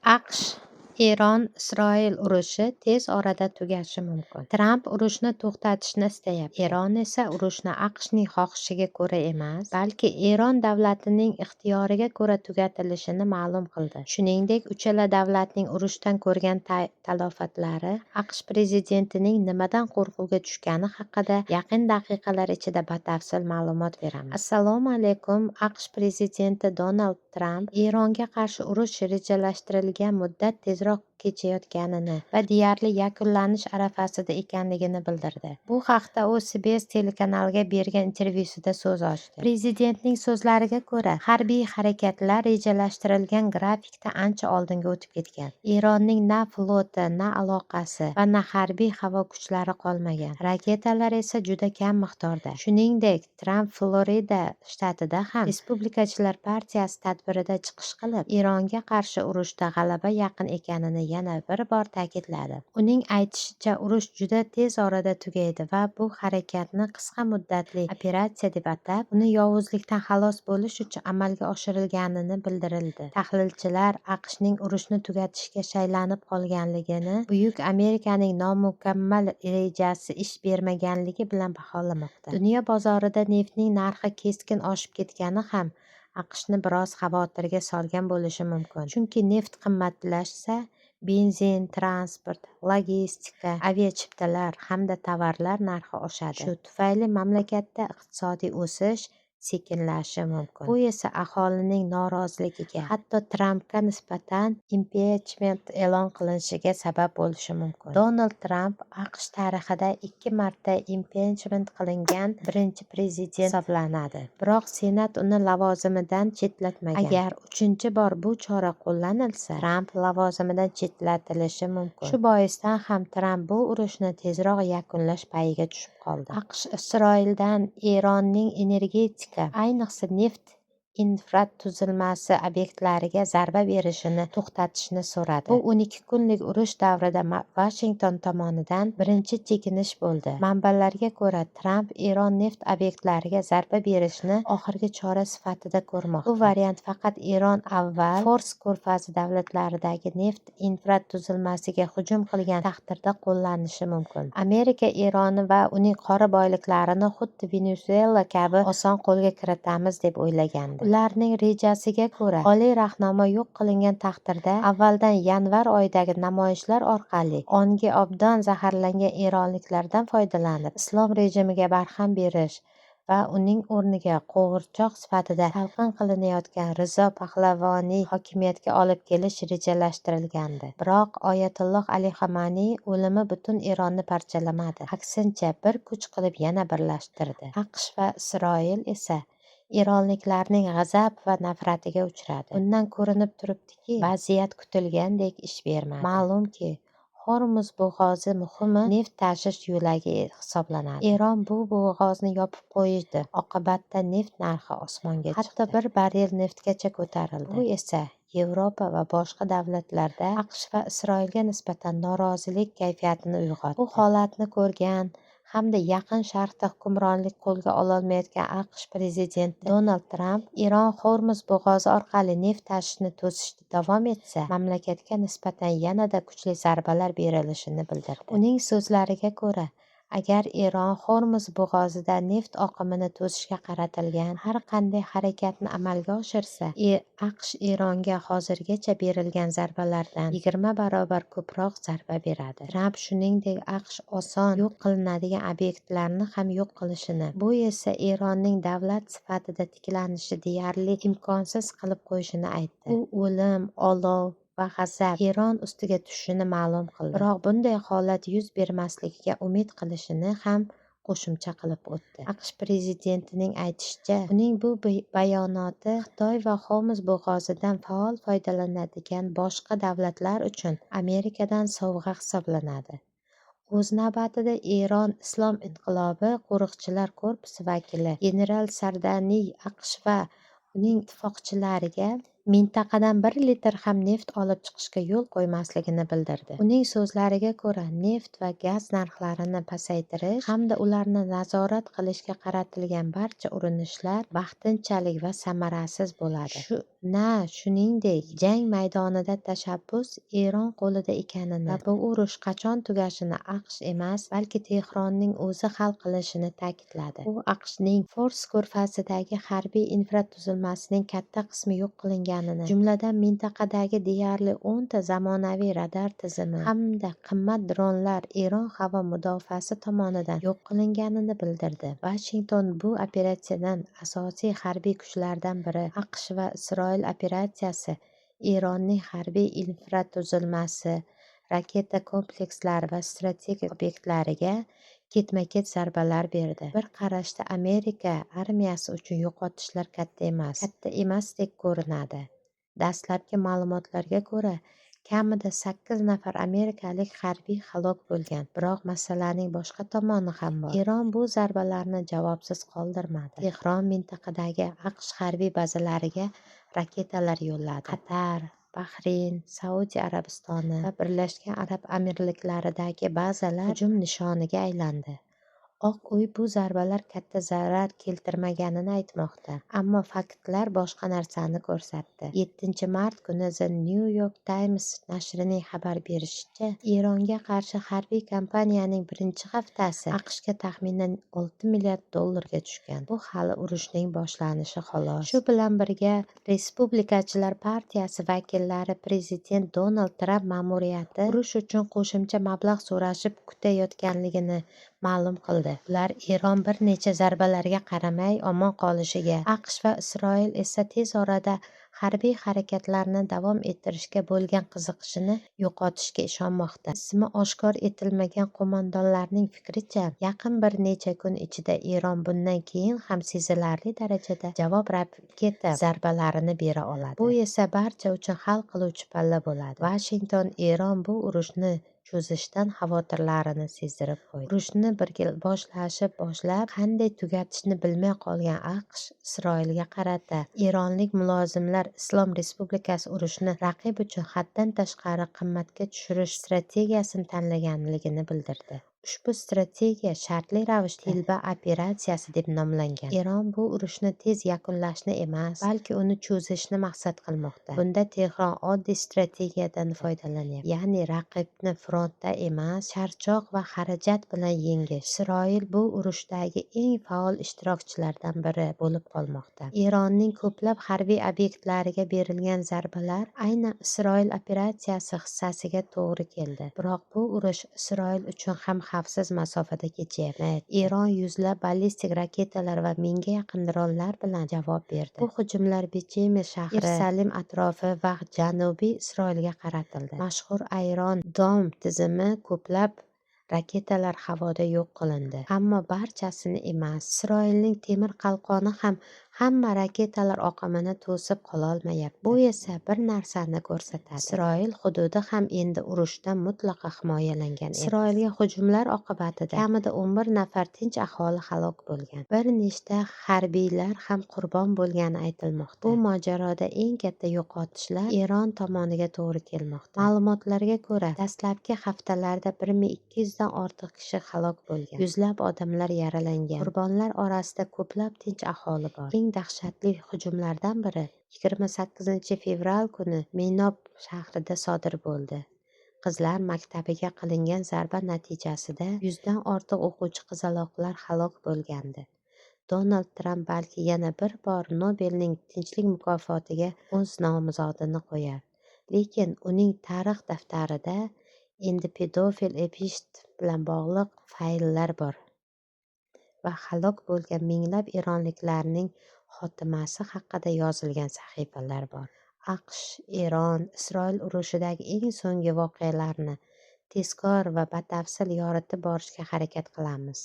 AQSh Eron-Isroil urushi tez orada tugashi mumkin. Tramp urushni to'xtatishni istayapti. Eron esa urushni AQShning xohishiga ko'ra emas, balki Eron davlatining ixtiyoriga ko'ra tugatilishini ma'lum qildi. Shuningdek, uchala davlatning urushdan ko'rgan talofatlari, AQSh prezidentining nimadan qo'rquvga tushgani haqida yaqin daqiqalar ichida batafsil ma'lumot beramiz. Assalomu alaykum. AQSh prezidenti Donald Tramp Eronga qarshi urush rejalashtirilgan muddat tezroq kechayotganini va deyarli yakunlanish arafasida ekanligini bildirdi. Bu haqda u CBS telekanaliga bergan intervyusida so'z ochdi. Prezidentning so'zlariga ko'ra, harbiy harakatlar rejalashtirilgan grafikda ancha oldinga o'tib ketgan. Eronning na floti, na aloqasi va na harbiy havo kuchlari qolmagan. Raketalar esa juda kam miqdorda. Shuningdek, Tramp Florida shtatida ham Respublikachilar partiyasi tadbirida chiqish qilib, Eronga qarshi urushda g'alaba yaqin ekanini yana bir bor ta'kidladi. Uning aytishicha, urush juda tez orada tugaydi va bu harakatni qisqa muddatli operatsiya deb atab, uni yovuzlikdan xalos bo'lish uchun amalga oshirilganini bildirildi. Tahlilchilar AQShning urushni tugatishga shaylanib qolganligini Buyuk Amerikaning nomukammal rejasi ish bermaganligi bilan baholamoqda. Dunyo bozorida neftning narxi keskin oshib ketgani ham AQShni biroz xavotirga solgan bo'lishi mumkin. Chunki neft qimmatlashsa, benzin, transport, logistika, aviachiptalar hamda tovarlar narxi oshadi. Shu tufayli mamlakatda iqtisodiy o'sish sekinlashishi mumkin. Bu esa aholining noroziligiga, hatto Trampga nisbatan impichment e'lon qilinishiga sabab bo'lishi mumkin. Donald Tramp AQSh tarixida 2 marta impichment qilingan birinchi prezident hisoblanadi. Biroq Senat uni lavozimidan chetlatmagan. Agar 3-chi bor bu chora qo'llanilsa, Tramp lavozimidan chetlatilishi mumkin. Shu boisdan ham Tramp bu urushni tezroq yakunlash payiga tushib qoldi. AQSh Isroildan Eronning energetika, ayniqsa neft infratuzilmasi obyektlariga zarba berishini to'xtatishni so'radi. Bu 12 kunlik urush davrida Vashington tomonidan birinchi chekinish bo'ldi. Manbalarga ko'ra, Tramp Eron neft obyektlariga zarba berishni oxirgi chora sifatida ko'rmoqda. Bu variant faqat Eron avval Fors ko'rfazi davlatlaridagi neft infratuzilmasiga hujum qilgan taqdirda qo'llanishi mumkin. Amerika Eronni va uning qora boyliklarini xuddi Venesuela kabi oson qo'lga kiritamiz deb o'ylagandi. Ularning rejasiga ko'ra, oliy rahnoma yo'q qilingan taqdirda avvaldan yanvar oyidagi namoyishlar orqali ongi obdon zaharlangan eronliklardan foydalanib, islom rejimiga barham berish va uning o'rniga qo'g'irchoq sifatida talqin qilinayotgan Rizo Pahlavoniy hokimiyatga olib kelish rejalashtirilgandi. Biroq Oyatulloh Ali Xameneiy o'limi butun Eronni parchalamadi. Aksincha, bir kuch qilib yana birlashtirdi. AQSh va Isroil esa eronliklarning g'azab va nafratiga uchradi. Bundan ko'rinib turibdiki, vaziyat kutilgandek ish bermadi. Ma'lumki, Hormuz bo'g'ozi muhim neft tashish yo'lagi hisoblanadi. Eron bu bo'g'ozni yopib qo'ydi. Oqibatda neft narxi osmonga chiqdi. Hatto bir barrel neftgacha ko'tarildi. Bu esa Yevropa va boshqa davlatlarda AQSh va Isroilga nisbatan norozilik kayfiyatini uyg'otdi. Bu holatni ko'rgan hamda Yaqin Sharqda hukmronlik qo'lga ololmayotgan AQSh prezidenti Donald Tramp Eron Hormuz bo'g'ozi orqali neft tashishni to'sishda davom etsa, mamlakatga nisbatan yanada kuchli zarbalar berilishini bildirdi. Uning so'zlariga ko'ra, agar Eron Hormuz bo'g'ozida neft oqimini to'sishga qaratilgan har qanday harakatni amalga oshirsa, AQSh Eronga hozirgacha berilgan zarbalardan 20 barobar ko'proq zarba beradi. Tramp shuningdek AQSh oson yo'q qilinadigan obyektlarni ham yo'q qilishini, bu esa Eronning davlat sifatida tiklanishi deyarli imkonsiz qilib qo'yishini aytdi. U o'lim, olov va g'azab Eron ustiga tushishini ma'lum qildi. Biroq bunday holat yuz bermasligiga umid qilishini ham qo'shimcha qilib o'tdi. AQSh prezidentining aytishicha, uning bu bayonoti Xitoy va Hormuz bo'g'ozidan faol foydalanadigan boshqa davlatlar uchun Amerikadan sovg'a hisoblanadi. O'z navbatida Eron Islom inqilobi qo'riqchilar korpusi vakili general Sardaniy AQSh va uning ittifoqchilariga mintaqadan 1 litr ham neft olib chiqishga yo'l qo'ymasligini bildirdi. Uning so'zlariga ko'ra, neft va gaz narxlarini pasaytirish hamda ularni nazorat qilishga qaratilgan barcha urinishlar vaqtinchalik va samarasiz bo'ladi. Shuningdek, jang maydonida tashabbus Eron qo'lida ekanini va bu urush qachon tugashini AQSh emas, balki Tehronning o'zi hal qilishini ta'kidladi. U AQShning Fors ko'rfazidagi harbiy infratuzilmasining katta qismi yo'q qilinganini, jumladan mintaqadagi deyarli 10 ta zamonaviy radar tizimi hamda qimmat dronlar Eron havo mudofaasi tomonidan yo'q qilinganini bildirdi. Vashington bu operatsiyadan asosiy harbiy kuchlardan biri AQSh va Isroil operatsiyasi Eronning harbiy infratuzilmasi, raketa komplekslari va strategik obyektlariga ketma-ket zarbalar berdi. Bir qarashda Amerika armiyasi uchun yo'qotishlar katta emasdek ko'rinadi. Dastlabki ma'lumotlarga ko'ra, kamida 8 nafar amerikalik harbiy halok bo'lgan. Biroq masalaning boshqa tomoni ham bor. Eron bu zarbalarni javobsiz qoldirmadi. Tehron mintaqadagi AQSh harbiy bazalariga raketalar yo'lladi. Qatar, Bahrayn, Saudiya Arabistoni va Birlashgan Arab Amirliklaridagi bazalar hujum nishoniga aylandi. Oq uy bu zarbalar katta zarar keltirmaganini aytmoqda, ammo faktlar boshqa narsani ko'rsatdi. 7-mart kuni The New York Times nashrining xabar berishicha, Eronga qarshi harbiy kampaniyaning birinchi haftasi AQShga taxminan $6 milliard tushgan. Bu hali urushning boshlanishi xolos. Shu bilan birga, Respublikachilar partiyasi vakillari prezident Donald Tramp ma'muriyati urush uchun qo'shimcha mablag' so'rashib kutayotganligini ma'lum qildi. Ular Eron bir necha zarbalarga qaramay omon qolishiga, AQSh va Isroil esa tez orada harbiy harakatlarni davom ettirishga bo'lgan qiziqishini yo'qotishiga ishonmoqda. Ismi oshkor etilmagan qo'mondonlarning fikricha, yaqin bir necha kun ichida Eron bundan keyin ham sezilarli darajada javob raketa zarbalarini bera oladi. Bu esa barcha uchun hal qiluvchi palla bo'ladi. Vashington Eron bu urushni cho'zishdan xavotirlarini sezdirib qo'ydi. Urushni boshlab qanday tugatishni bilmay qolgan AQSh Isroilga qarata eronlik mulozimlar Islom Respublikasi urushni raqib uchun haddan tashqari qimmatga tushirish strategiyasini tanlaganligini bildirdi. Ushbu strategiya shartli ravishda Tilba operatsiyasi deb nomlangan. Eron bu urushni tez yakunlashni emas, balki uni cho'zishni maqsad qilmoqda. Bunda Tehron oddiy strategiyadan foydalanyapti, ya'ni raqibni frontda emas, charchoq va xarajat bilan yengish. Isroil bu urushdagi eng faol ishtirokchilardan biri bo'lib qolmoqda. Eronning ko'plab harbiy obyektlariga berilgan zarbalar aynan Isroil operatsiyasi hissasiga to'g'ri keldi. Biroq bu urush Isroil uchun ham xavfsiz masofada kechyapti. Eron yuzlab ballistik raketalar va mingga yaqin dronlar bilan javob berdi. Bu hujumlar Bechemes shahri, Yerusalim atrofi va janubiy Isroilga qaratildi. Mashhur Iron Dome tizimi ko'plab raketalar havoda yo'q qilindi, ammo barchasini emas. Isroilning temir qalqoni ham hamma raketalar oqimini to'sib qololmayapti. Bu esa bir narsani ko'rsatadi. Isroil hududi ham endi urushdan mutlaqo himoyalangan emas. Isroilga hujumlar oqibatida kamida 11 nafar tinch aholi halok bo'lgan. Bir nechta harbiylar ham qurbon bo'lgani aytilmoqda. Bu mojaroda eng katta yo'qotishlar Eron tomoniga to'g'ri kelmoqda. Ma'lumotlarga ko'ra, dastlabki haftalarda 1200 dan ortiq kishi halok bo'lgan. Yuzlab odamlar yaralangan. Qurbonlar orasida ko'plab tinch aholi bor. Eng dahshatli hujumlardan biri 28-fevral kuni Minob shahrida sodir bo'ldi. Qizlar maktabiga qilingan zarba natijasida 100 dan ortiq o'quvchi qizaloqlar halok bo'lgandi. Donald Tramp balki yana bir bor Nobelning tinchlik mukofotiga o'z nomzodini qo'yar. Lekin uning tarix daftarida endi pedofil epist bilan bog'liq fayllar bor va halok bo'lgan minglab eronliklarning xotimasi haqida yozilgan sahifalar bor. AQSh, Eron, Isroil urushidagi eng so'nggi voqealarni tezkor va batafsil yoritib borishga harakat qilamiz.